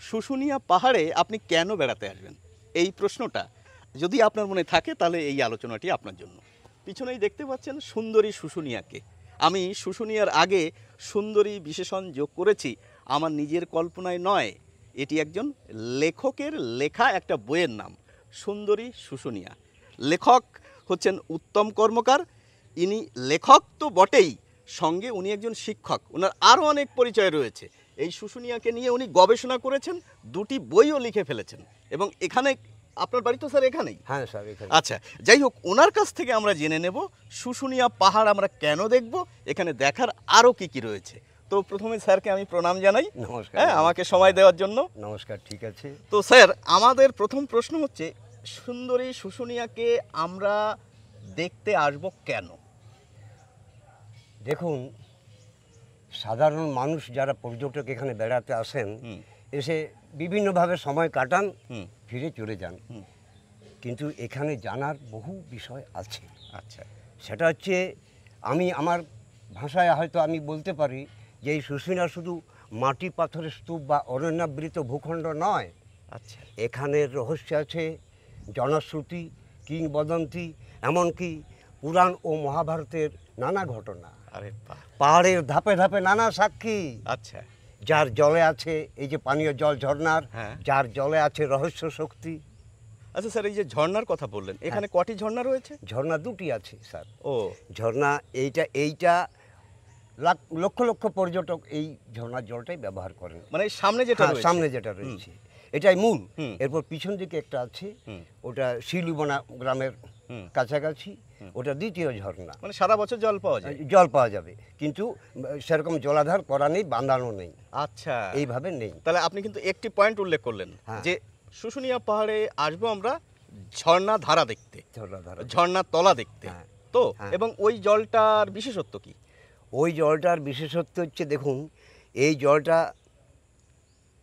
শুশুনিয়া পাহাড়ে আপনি কেন বেড়াতে আসবেন? এই প্রশ্নটা যদি আপনার মনে থাকে তাহলে এই আলোচনাটি আপনার জন্য। পিছনেই দেখতে পাচ্ছেন সুন্দরী শুশুনিয়াকে। আমি শুশুনিয়ার আগে সুন্দরী বিশেষণ যোগ করেছি আমার নিজের কল্পনায় নয়, এটি একজন লেখকের লেখা একটা বইয়ের নাম, সুন্দরী শুশুনিয়া। লেখক হচ্ছেন উত্তম কর্মকার। ইনি লেখক তো বটেই, সঙ্গে উনি একজন শিক্ষক, ওনার আরও অনেক পরিচয় রয়েছে। এই শুশুনিয়াকে নিয়ে উনি গবেষণা করেছেন, দুটি বইও লিখে ফেলেছেন। এবং এখানে আপনার বাড়ি তো স্যার এখানেই? হ্যাঁ স্যার, এখানে। আচ্ছা, যাই হোক, ওনার কাছ থেকে আমরা জেনে নেব শুশুনিয়া পাহাড় আমরা কেন দেখব, এখানে দেখার আরও কি কি রয়েছে। তো প্রথমে স্যারকে আমি প্রণাম জানাই। নমস্কার। হ্যাঁ, আমাকে সময় দেওয়ার জন্য নমস্কার, ঠিক আছে। তো স্যার, আমাদের প্রথম প্রশ্ন হচ্ছে সুন্দরী শুশুনিয়াকে আমরা দেখতে আসব কেন? দেখুন, সাধারণ মানুষ যারা পর্যটক এখানে বেড়াতে আসেন, এসে বিভিন্নভাবে সময় কাটান, ফিরে চলে যান। কিন্তু এখানে জানার বহু বিষয় আছে। আচ্ছা, সেটা হচ্ছে, আমি আমার ভাষায় হয়তো আমি বলতে পারি যে এই শুশুনিয়া শুধু মাটি পাথরের স্তূপ বা অরণ্যাবৃত ভূখণ্ড নয়। আচ্ছা, এখানের রহস্য আছে জনশ্রুতি, কিংবদন্তি, এমনকি পুরাণ ও মহাভারতের নানা ঘটনা। আরে বাহ, পাহাড়ের ধাপে ধাপে নানা সাক্ষী। আচ্ছা, যার জলে আছে এই যে পানীয় জল ঝর্ণার, হ্যাঁ। যার জলে আছে রহস্য শক্তি। আচ্ছা স্যার, এই যে ঝর্ণার কথা বললেন, এখানে কটি ঝর্ণা রয়েছে? ঝর্ণা দুটি আছে স্যার। ও, ঝর্ণা এইটা লক্ষ লক্ষ পর্যটক এই ঝর্ণার জলটাই ব্যবহার করেন। মানে এই সামনে যেটা হ্যাঁ, রয়েছে? সামনে যেটা রয়েছে এটাই মূল। হুম। এরপর পিছন দিকে একটা আছে, ওটা শিলুবনা গ্রামের কাছাকাছি, ওটা দ্বিতীয় ঝর্ণা। মানে সারা বছর জল পাওয়া যায়? জল পাওয়া যাবে, কিন্তু সেরকম জলাধার করা নেই, বাঁধানো নেই, আচ্ছা, এইভাবে নেই। তাহলে আপনি কিন্তু একটি পয়েন্ট উল্লেখ করলেন, হ্যাঁ। যে শুশুনিয়া পাহাড়ে আসবো আমরা ঝর্ণা ধারা দেখতে, জলাধার, ঝর্ণা তলা দেখতে। হ্যাঁ। তো হ্যাঁ। এবং ওই জলটার বিশেষত্ব কি? ওই জলটার বিশেষত্ব হচ্ছে, দেখুন, এই জলটা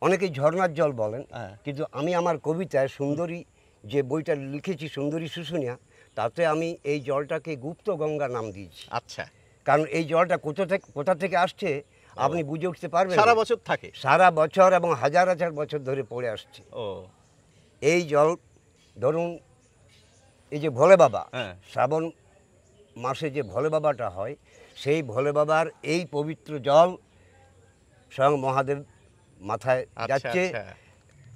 অনেকেই ঝর্ণার জল বলেন, হ্যাঁ। কিন্তু আমি আমার কবিতায় সুন্দরী যে বইটা লিখেছি, সুন্দরী শুশুনিয়া, তাতে আমি এই জলটাকে গুপ্ত গঙ্গা নাম দিয়েছি। আচ্ছা, কারণ এই জলটা কোথা থেকে আসছে আপনি বুঝে উঠতে পারবেন? সারা বছর থাকে? সারা বছর এবং হাজার হাজার বছর ধরে পড়ে আসছে। ও, এই জল, ধরুন এই যে ভোলে বাবা, হ্যাঁ। শ্রাবণ মাসে যে ভোলে বাবাটা হয়, সেই ভোলে বাবার এই পবিত্র জল স্বয়ং মহাদেব মাথায় আচ্ছা, যাচ্ছে, আচ্ছা।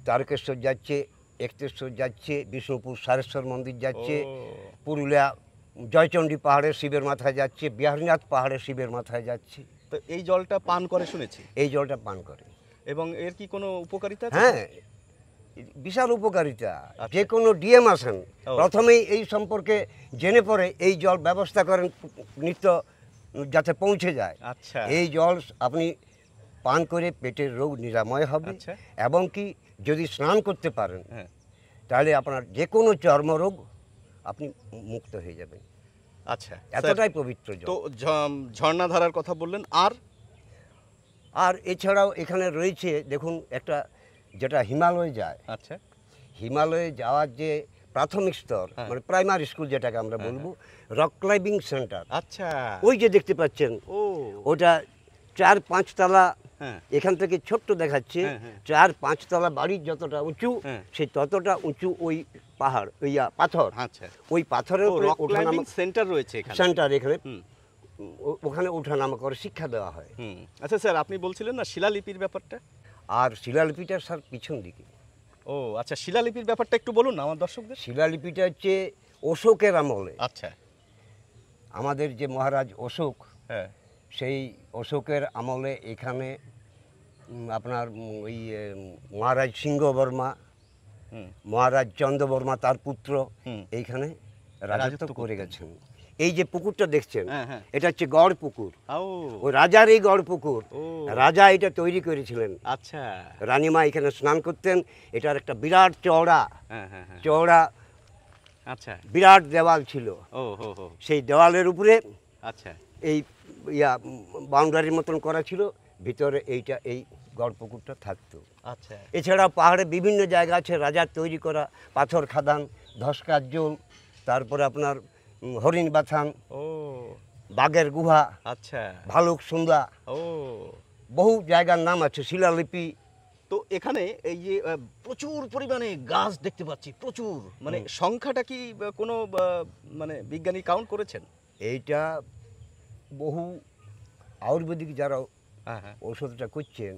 তারকেশ্বর যাচ্ছে, একতেশ্বর যাচ্ছে, বিষ্ণুপুর সারেশ্বর মন্দির যাচ্ছে, ও, পুরুলিয়া জয়চণ্ডী পাহাড়ের শিবের মাথায় যাচ্ছে, বিহারীনাথ পাহাড়ের শিবের মাথায় যাচ্ছে। তো এই জলটা পান করে শুনেছি, এই জলটা পান করে। এবং এর কি কোনো উপকারিতা আছে? হ্যাঁ, বিশাল উপকারিতা। আচ্ছা। যে কোনো ডিএম আসেন, ও। প্রথমেই এই সম্পর্কে জেনে পরে এই জল ব্যবস্থা করেন নিত্য যাতে পৌঁছে যায়। আচ্ছা, এই জল আপনি পান করে পেটের রোগ নিরাময় হবে, আচ্ছা। এবং কি যদি স্নান করতে পারেন, হ্যাঁ, তাহলে আপনার যে কোনো চর্মরোগ আপনি মুক্ত হয়ে যাবেন। আচ্ছা, এতটাই পবিত্র জল। তো ঝর্ণা ধারার কথা বললেন, আর এছাড়াও এখানে রয়েছে, দেখুন, একটা যেটা হিমালয়ে যায়, আচ্ছা, হিমালয়ে যাওয়ার যে প্রাথমিক স্তর, হ্যাঁ। মানে প্রাইমারি স্কুল যেটাকে আমরা বলবো, রক ক্লাইম্বিং সেন্টার। আচ্ছা, ওই যে দেখতে পাচ্ছেন, ও, ওটা 4-5 তলা, হ্যাঁ, এখান থেকে ছোট্ট দেখাচ্ছে, হ্যাঁ, হ্যাঁ। 4-5 তলা বাড়ির যতটা উঁচু, হ্যাঁ। সেই ততটা উঁচু ওই পাহাড়, ওই পাথর, আচ্ছা। ওই পাথরের উপরে রক ক্লাইম্বিং ওঠানামা সেন্টার রয়েছে এখানে? সেন্টার এখানে, হুম, ওখানে ওঠানামা করে শিক্ষা দেওয়া হয়। হুম। আচ্ছা স্যার, আপনি বলছিলেন না শিলালিপির ব্যাপারটা? আর শিলালিপিটা স্যার পিছন দিকে। ও আচ্ছা, শিলালিপির ব্যাপারটা একটু বলুন না আমার দর্শকদের। শিলালিপিটা হচ্ছে অশোকের আমলে, আচ্ছা, আমাদের যে মহারাজ অশোক, হ্যাঁ, সেই অশোকের আমলে এখানে আপনার ওই মহারাজ সিংহবর্মা, হুম, মহারাজ চন্দ্রবর্মা তার পুত্র হুম। এইখানে রাজত্ব রাজত্ব করে করতেন। গেছেন। এই যে পুকুরটা দেখছেন, হ্যাঁ, হ্যাঁ। এটা হচ্ছে গড় পুকুর। ও, ওই রাজার এই গড় পুকুর, ও। রাজা এটা তৈরি করেছিলেন। আচ্ছা, রানীমা এখানে স্নান করতেন। এটার একটা বিরাট চওড়া, হ্যাঁ, হ্যাঁ, হ্যাঁ, চওড়া আচ্ছা, বিরাট দেওয়াল ছিল। ও, হো, হো, সেই দেওয়ালের উপরে আচ্ছা, এই বাউন্ডারির মতন করা ছিল, ভিতরে এই গড় পুকুরটা থাকতো। আচ্ছা, এছাড়া পাহাড়ে বিভিন্ন জায়গা আছে রাজার তৈরি করা, পাথর খাদান, ধসকার জোল, তারপরে আপনার হরিণ বাথান, ও, বাঘের গুহা, আচ্ছা, ভালুক সুন্দা, ও, বহু জায়গার নাম আছে। শিলালিপি তো এখানে এই যে প্রচুর পরিমাণে গাছ দেখতে পাচ্ছি, প্রচুর, মানে সংখ্যাটা কি কোনো মানে বিজ্ঞানী কাউন্ট করেছেন? এইটা বহু আয়ুর্বেদিক যারা হ্যাঁ হ্যাঁ ঔষধটা করছেন,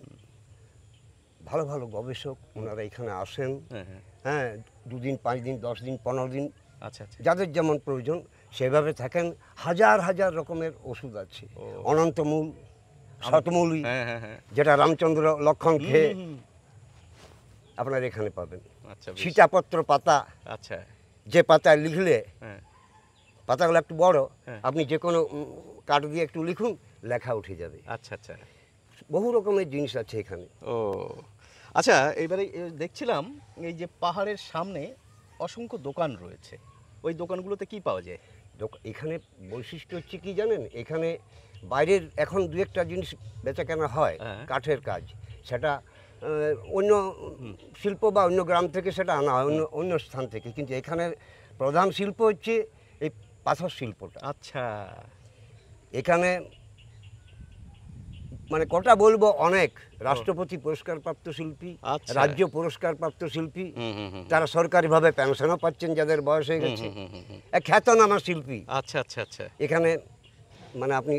ভালো ভালো গবেষক ওনারা এখানে আসেন। হ্যাঁ হ্যাঁ। হ্যাঁ, 2 দিন 5 দিন 10 দিন 15 দিন আচ্ছা আচ্ছা। যাদের যেমন প্রয়োজন সেভাবে থাকেন। হাজার হাজার রকমের ওষুধ আছে, অনন্তমূল, শতমূলী, হ্যাঁ হ্যাঁ হ্যাঁ। যেটা রামচন্দ্র লক্ষণ খেয়ে হুম, হুম। আপনারা এখানে পাবেন। আচ্ছা বেশ। সীতাপত্র পাতা, আচ্ছা। যে পাতায় লিখলে হ্যাঁ পাতাগুলো একটু বড়, হ্যাঁ। আপনি যে কোনো কাঠ দিয়ে একটু লিখুন, লেখা উঠে যাবে। আচ্ছা আচ্ছা। বহু রকমের জিনিস আছে এখানে। ও আচ্ছা, এবারে দেখছিলাম এই যে পাহাড়ের সামনে অসংখ্য দোকান রয়েছে, ওই দোকানগুলোতে কি পাওয়া যায়? এখানে বৈশিষ্ট্য হচ্ছে কি জানেন, এখানে বাইরের এখন দু একটা জিনিস বেচা কেনা হয়, হ্যাঁ। কাঠের কাজ, সেটা অন্য শিল্প বা অন্য গ্রাম থেকে সেটা আনা হয়, অন্য অন্য স্থান থেকে। কিন্তু এখানে প্রধান শিল্প হচ্ছে এই পাথর শিল্পটা। আচ্ছা। এখানে মানে কটা বলবো, অনেক রাষ্ট্রপতি পুরস্কারপ্রাপ্ত শিল্পী, আচ্ছা। রাজ্য পুরস্কারপ্রাপ্ত শিল্পী, হুম হুম হুম। তারা সরকারিভাবে পেনশনও পাচ্ছেন যাদের বয়স হয়ে গেছে, এক খ্যাতনামা শিল্পী। আচ্ছা আচ্ছা আচ্ছা। এখানে মানে আপনি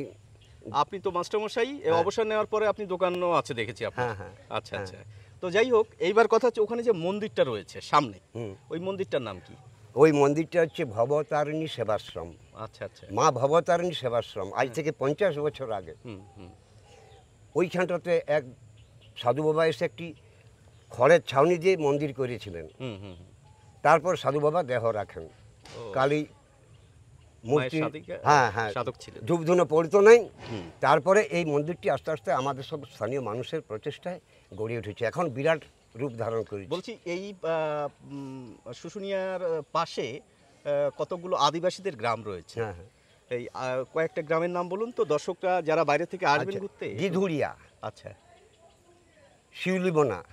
আপনি তো মাস্টারমশাই, অবসর নেওয়ার পরে আপনি দোকানও আছে দেখেছি আপনার। হ্যাঁ, হ্যাঁ, আচ্ছা হ্যাঁ। আচ্ছা। তো যাই হোক, এইবার কথা হচ্ছে ওখানে যে মন্দিরটা রয়েছে সামনে, হুম, ওই মন্দিরটার নাম কি? ওই মন্দিরটা হচ্ছে ভবতারিণী সেবাশ্রম, আচ্ছা আচ্ছা। মা ভবতারিণী সেবাশ্রম। আজ থেকে 50 বছর আগে হুম হুম। ওইখানটাতে এক সাধু বাবা এসে একটি খড়ের ছাউনি দিয়ে মন্দির করেছিলেন। হুম হুম হুম। তারপর সাধু বাবা দেহ রাখেন, ও, কালী মূর্তি, মায়ের সাধিকা- হ্যাঁ হ্যাঁ, সাধক ছিলেন। ধূপধুনো পড়তো নাই। হুম। তারপরে এই মন্দিরটি আস্তে আস্তে আমাদের সব স্থানীয় মানুষের প্রচেষ্টায় গড়ে উঠেছে, এখন বিরাট রূপ ধারণ করেছে। বলছি এই শুশুনিয়ার পাশে কতগুলো আদিবাসীদের গ্রাম রয়েছে, হ্যাঁ হ্যাঁ। এই কয়েকটা গ্রামের নাম বলুন তো, দর্শকরা যারা বাইরে থেকে আসবেন আচ্ছা, ঘুরতে। গিধুড়িয়া, আচ্ছা। শিউলিবোনা, আহ,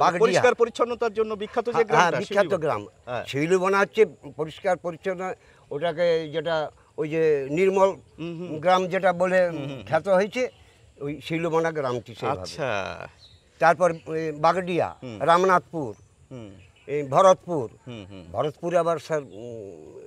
বাগডিয়া। পরিষ্কার পরিচ্ছন্নতার জন্য বিখ্যাত যে হ্যাঁ, গ্রামটা, বিখ্যাত শিলিগুড়ি। গ্রাম হ্যাঁ। শিউলিবোনা হচ্ছে পরিষ্কার পরিচ্ছন্ন, ওটাকে যেটা ওই যে নির্মল হুম, হুম। গ্রাম যেটা বলে খ্যাত হয়েছে, ওই শিউলিবোনা গ্রামটি সেইভাবে। আচ্ছা। তারপর বাগডিয়া, রামনাথপুর, হুম এই ভরতপুর। হুম হুম। ভরতপুরে আবার স্যার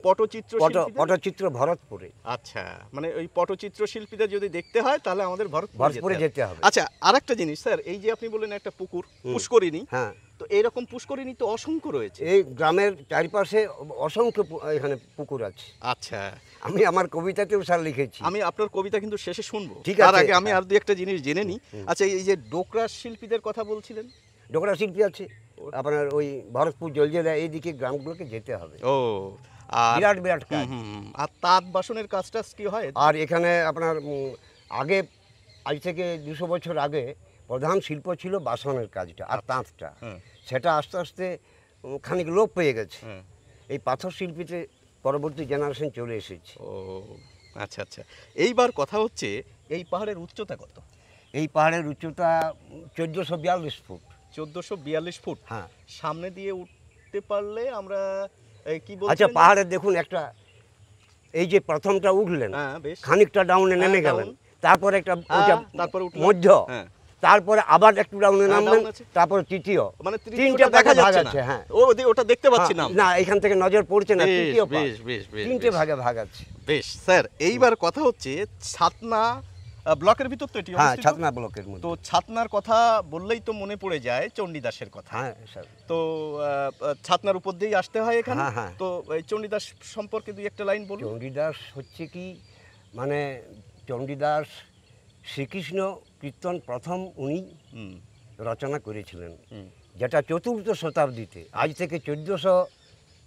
পটচিত্র শিল্পীদের? পটচিত্র ভরতপুরে, আচ্ছা, মানে ওই পটচিত্র শিল্পীদের যদি দেখতে হয় তাহলে আমাদের ভরতপুরে যেতে হবে। আচ্ছা, আরেকটা জিনিস স্যার, এই যে আপনি বললেন একটা পুকুর, পুষ্করিণী, হ্যাঁ, তো এইরকম পুষ্করিণী তো অসংখ্য রয়েছে। এই গ্রামের চারিপাশে অসংখ্য এখানে পুকুর আছে। আচ্ছা, আমি আমার কবিতাতেও স্যার লিখেছি। আমি আপনার কবিতা কিন্তু শেষে শুনবো, ঠিক তার আছে। আগে আমি আর দু একটা জিনিস জেনে নিই। আচ্ছা, এই যে ডোকরা শিল্পীদের কথা বলছিলেন। ডোকরা শিল্পী আছে আপনার ওই ভরতপুর, জলজেলা, এইদিকে গ্রামগুলোকে যেতে হবে। ও, আর বিরাট বিরাট কাজ। আর তাঁত বাসনের কাজটা কি হয়? আর এখানে আপনার আগে, আজ থেকে 200 বছর আগে প্রধান শিল্প ছিল বাসনের কাজটা আর তাঁতটা। হুম। সেটা আস্তে আস্তে খানিক লোপ পেয়ে গেছে। হুম। এই পাথর শিল্পীতে পরবর্তী জেনারেশন চলে এসেছে। ও আচ্ছা আচ্ছা। এইবার কথা হচ্ছে, এই পাহাড়ের উচ্চতা কত? এই পাহাড়ের উচ্চতা 1442 ফুট। 1442 ফুট। হ্যাঁ। সামনে দিয়ে উঠতে পারলে আমরা কি আচ্ছা, বলছেন? পাহাড়ে দেখুন একটা, এই যে প্রথমটা উঠলেন, হ্যাঁ, বেশ। খানিকটা ডাউনে নেমে হ্যাঁ, গেলেন, down। তারপরে একটা হ্যাঁ, তারপরে উঠলাম। মধ্য, হ্যাঁ। তারপরে আবার একটু ডাউনে হ্যাঁ, নামবেন, down আছে। তারপর তৃতীয়, মানে তিনটে তৃতীয়টা দেখা ভাগে ভাগ যাচ্ছে না। আছে। হ্যাঁ, ওটা দেখতে পাচ্ছি না। না, এখান থেকে নজর পড়ছে না। বেশ, তৃতীয় পাঠ, বেশ, বেশ, বেশ, তিনটে বেশ। ভাগে ভাগ আছে। বেশ স্যার, এইবার কথা হচ্ছে ছাতনা ব্লকের ভিতর তো এটি হ্যাঁ, অবস্থিত। ছাতনা ব্লকের মধ্যে। তো ছাতনার কথা বললেই তো মনে পড়ে যায় চণ্ডীদাসের কথা। হ্যাঁ স্যার। তো ছাতনার উপর দিয়েই আসতে হয় এখানে। হ্যাঁ, হ্যাঁ। তো এই চণ্ডীদাস সম্পর্কে দুই একটা লাইন বলুন। চণ্ডীদাস হচ্ছে কি, মানে চণ্ডীদাস শ্রীকৃষ্ণ কীর্তন প্রথম উনি হুম রচনা করেছিলেন, হুম। যেটা 4th শতাব্দীতে, আজ থেকে 1400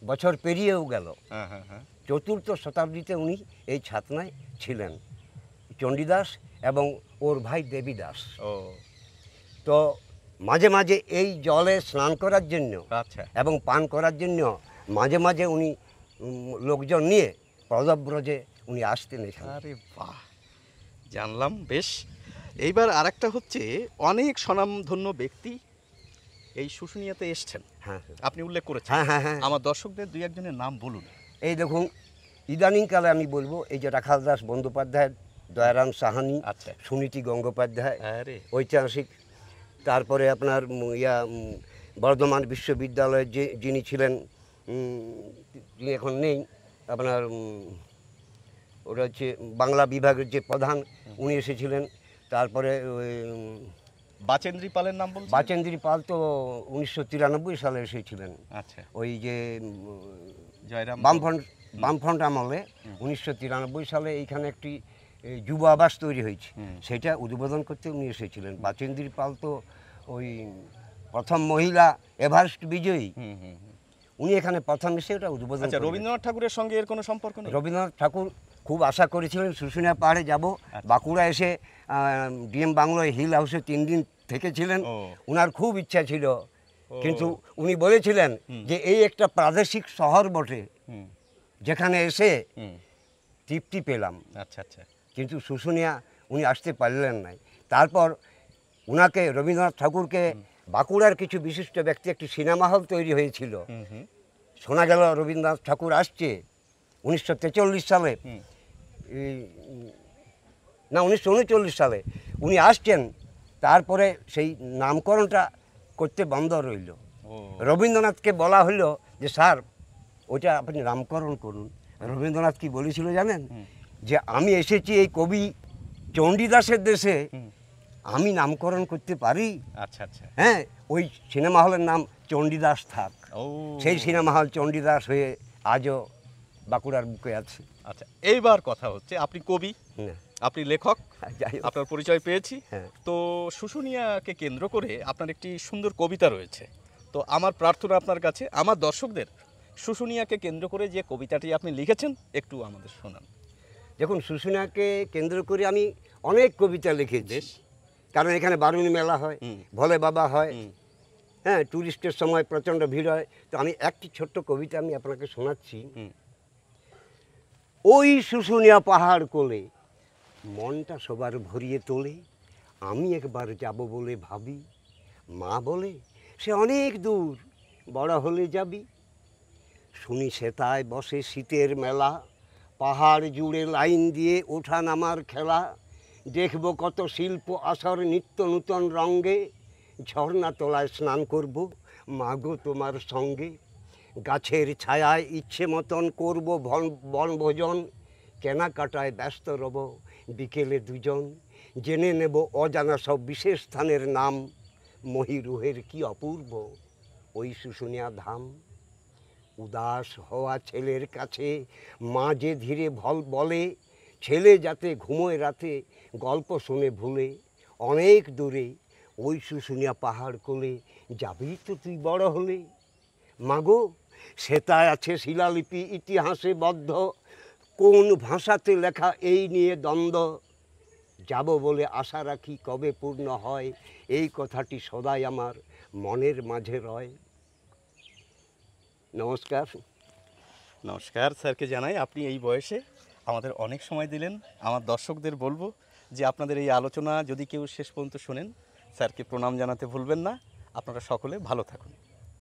বছর পেরিয়েও গেল। হ্যাঁ হ্যাঁ হ্যাঁ। 4th শতাব্দীতে উনি এই ছাতনায় ছিলেন, চণ্ডীদাস এবং ওর ভাই দেবীদাস। ও তো মাঝে মাঝে এই জলে স্নান করার জন্য আচ্ছা। এবং পান করার জন্য মাঝে মাঝে উনি লোকজন নিয়ে পদব্রজে উনি আসতেন এখানে। আরে বাহ, জানলাম। বেশ, এইবার আরেকটা হচ্ছে, অনেক স্বনামধন্য ব্যক্তি এই শুশুনিয়াতে এসছেন, হ্যাঁ আপনি উল্লেখ করেছেন। হ্যাঁ হ্যাঁ হ্যাঁ। আমার দর্শকদের দুই একজনের নাম বলুন। এই দেখুন, ইদানিংকালে আমি বলবো, এই যে রাখাল দাস বন্দ্যোপাধ্যায়, দয়ারাম সাহানি, আচ্ছা। সুনীতি গঙ্গোপাধ্যায়, আরে ঐতিহাসিক তারপরে আপনার বর্ধমান বিশ্ববিদ্যালয়ের যিনি ছিলেন, যিনি এখন নেই, আপনার ওটা হচ্ছে বাংলা বিভাগের যে প্রধান, উনি এসেছিলেন। তারপরে ওই বাচেন্দ্রী পালের নাম বলছেন? বাচেন্দ্রী পাল তো 1993 সালে এসেছিলেন। আচ্ছা, ওই যে জয়রাম বামফ্রন্ট আমলে 1993 সালে এইখানে একটি যুব আবাস তৈরি হয়েছে, সেটা উদ্বোধন করতে উনি এসেছিলেন। বাচেন্দ্রী পাল তো ওই প্রথম মহিলা এভারেস্ট বিজয়ী, উনি এখানে প্রথম এসে ওটা উদ্বোধন। আচ্ছা, রবীন্দ্রনাথ ঠাকুরের সঙ্গে এর কোনো সম্পর্ক নেই? রবীন্দ্রনাথ ঠাকুর খুব আশা করেছিলেন শুশুনিয়া পাহাড়ে যাব, বাঁকুড়া এসে ডিএম বাংলায় হিল হাউসে 3 দিন থেকেছিলেন। ওনার খুব ইচ্ছা ছিল, কিন্তু উনি বলেছিলেন যে এই একটা প্রাদেশিক শহর বটে, যেখানে এসে তৃপ্তি পেলাম। আচ্ছা আচ্ছা। কিন্তু শুশুনিয়া উনি আসতে পারলেন না। তারপর উনাকে, রবীন্দ্রনাথ ঠাকুরকে, বাঁকুড়ার কিছু বিশিষ্ট ব্যক্তি, একটি সিনেমা হল তৈরি হয়েছিল, শোনা গেল রবীন্দ্রনাথ ঠাকুর আসছে 1943 সালে, না 1939 সালে উনি আসছেন। তারপরে সেই নামকরণটা করতে বন্ধ রইল। রবীন্দ্রনাথকে বলা হলো যে স্যার ওটা আপনি নামকরণ করুন। রবীন্দ্রনাথ কি বলেছিল জানেন? যে আমি এসেছি এই কবি চণ্ডীদাসের দেশে, আমি নামকরণ করতে পারি? আচ্ছা আচ্ছা। হ্যাঁ, ওই সিনেমা হলের নাম চণ্ডীদাস থাক। সেই সিনেমা হল চণ্ডীদাস হয়ে আজও বাঁকুড়ার বুকে আছে। আচ্ছা, এইবার কথা হচ্ছে, আপনি কবি, আপনি লেখক, যাই হোক, আপনার পরিচয় পেয়েছি। হ্যাঁ। তো শুশুনিয়াকে কেন্দ্র করে আপনার একটি সুন্দর কবিতা রয়েছে। তো আমার প্রার্থনা আপনার কাছে, আমার দর্শকদের, শুশুনিয়াকে কেন্দ্র করে যে কবিতাটি আপনি লিখেছেন একটু আমাদের শোনান। দেখুন, শুশুনিয়াকে কেন্দ্র করে আমি অনেক কবিতা লিখেছি, কারণ এখানে বারুণী মেলা হয়, ভোলে বাবা হয়, হ্যাঁ, ট্যুরিস্টের সময় প্রচণ্ড ভিড় হয়। তো আমি একটি ছোট্ট কবিতা আমি আপনাকে শোনাচ্ছি। ওই শুশুনিয়া পাহাড় কোলে মনটা সবার ভরিয়ে তোলে, আমি একবার যাব বলে ভাবি, মা বলে সে অনেক দূর, বড় হলে যাবি। শুনি সেতায় বসে শীতের মেলা, পাহাড় জুড়ে লাইন দিয়ে ওঠা নামার খেলা, দেখব কত শিল্প আসর নিত্য নূতন রঙ্গে, ঝর্ণা তলায় স্নান করব মাগো তোমার সঙ্গে, গাছের ছায়ায় ইচ্ছে মতন করব বনভোজন, কেনাকাটায় ব্যস্ত রব বিকেলে দুজন, জেনে নেব অজানা সব বিশেষ স্থানের নাম, মহিরুহের কি অপূর্ব ওই শুশুনিয়া ধাম। উদাস হওয়া ছেলের কাছে মা যে ধীরে বলে, ছেলে যাতে ঘুমোয় রাতে গল্প শুনে ভুলে, অনেক দূরে ওই শুশুনিয়া পাহাড় কোলে যাবি তো তুই বড় হলে। মাগো সেটায় আছে শিলালিপি ইতিহাসে বদ্ধ, কোন ভাষাতে লেখা এই নিয়ে দ্বন্দ্ব, যাব বলে আশা রাখি কবে পূর্ণ হয়, এই কথাটি সদাই আমার মনের মাঝে রয়। নমস্কার। নমস্কার স্যারকে জানাই, আপনি এই বয়সে আমাদের অনেক সময় দিলেন। আমার দর্শকদের বলবো যে আপনাদের এই আলোচনা যদি কেউ শেষ পর্যন্ত শোনেন, স্যারকে প্রণাম জানাতে ভুলবেন না। আপনারা সকলে ভালো থাকুন।